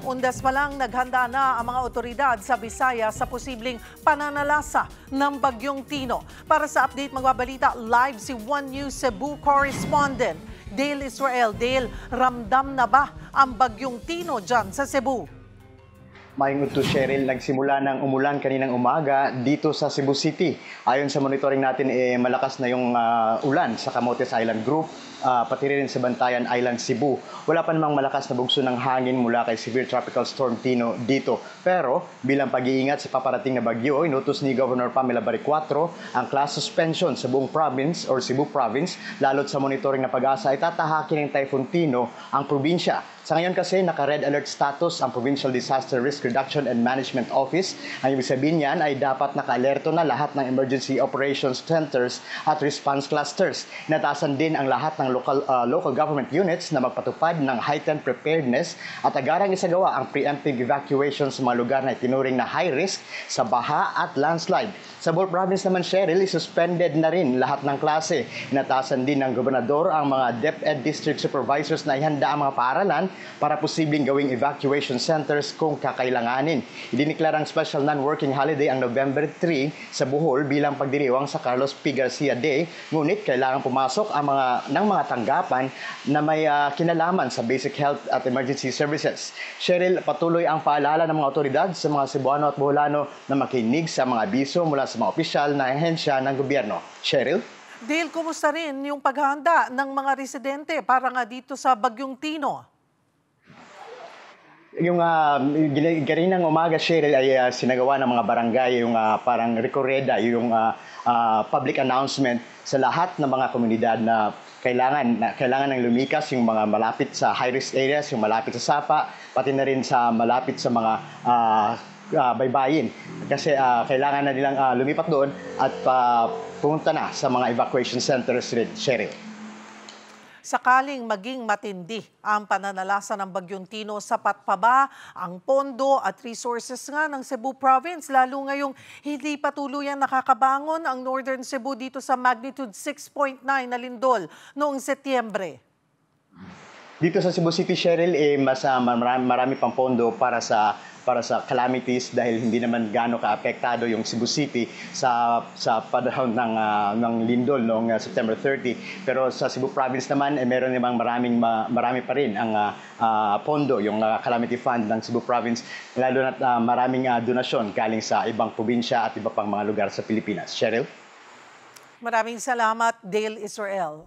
Undas pa lang naghanda na ang mga otoridad sa Visayas sa posibleng pananalasa ng Bagyong Tino. Para sa update, magbabalita live si One News Cebu correspondent Dale Israel. Dale, ramdam na ba ang Bagyong Tino dyan sa Cebu? Maingod to Cheryl, nagsimula ng umulan kaninang umaga dito sa Cebu City. Ayon sa monitoring natin, malakas na yung ulan sa Camotes Island Group, pati rin sa Bantayan Island, Cebu. Wala pa namang malakas na bugso ng hangin mula kay Severe Tropical Storm Tino dito. Pero bilang pag-iingat sa paparating na bagyo, inutos ni Governor Pamela Baricuatro ang class suspension sa buong province or Cebu Province. Lalo't sa monitoring na pag-asa ay tatahakin ng Typhoon Tino ang probinsya. Sa ngayon kasi, naka-red alert status ang Provincial Disaster Risk Reduction and Management Office. Ang ibig sabihin niyan ay dapat naka-alerto na lahat ng Emergency Operations Centers at Response Clusters. Inatasan din ang lahat ng local government units na magpatupad ng heightened preparedness at agarang isagawa ang preemptive evacuation sa mga lugar na itinuring na high risk sa baha at landslide. Sa Bohol Province naman, Cheryl, suspended na rin lahat ng klase. Inatasan din ng gobernador ang mga DepEd District Supervisors na ihanda ang mga paaralan para posibleng gawing evacuation centers kung kakailanganin. Idiniklarang special non-working holiday ang November 3 sa Bohol bilang pagdiriwang sa Carlos P. Garcia Day. Ngunit kailangan pumasok ang mga tanggapan na may kinalaman sa basic health at emergency services. Cheryl, patuloy ang paalala ng mga otoridad sa mga Cebuano at Boholano na makinig sa mga abiso mula sa mga opisyal na ahensya ng gobyerno. Cheryl? Dale, kumusta rin yung paghahanda ng mga residente para nga dito sa Bagyong Tino? Yung kaninang umaga, Cheryl, ay sinagawa ng mga barangay yung parang rekoreda, yung public announcement sa lahat ng mga komunidad na kailangan ng lumikas, yung mga malapit sa high-risk areas, yung malapit sa Sapa, pati na rin sa malapit sa mga baybayin. Kasi kailangan na nilang lumipat doon at pumunta na sa mga evacuation centers, Cheryl. Sakaling maging matindi ang pananalasa ng Bagyong Tino, sapat pa ba ang pondo at resources nga ng Cebu Province? Lalo ngayong hindi pa tuluyang nakakabangon ang Northern Cebu dito sa magnitude 6.9 na lindol noong Setyembre. Dito sa Cebu City, Cheryl, marami pang pondo para sa calamities dahil hindi naman gaano ka-apektado yung Cebu City sa panahon ng lindol noong September 30. Pero sa Cebu Province naman, meron namang marami pa rin ang pondo, yung calamity fund ng Cebu Province, lalo na maraming donasyon galing sa ibang probinsya at iba pang mga lugar sa Pilipinas. Cheryl? Maraming salamat, Dale Israel.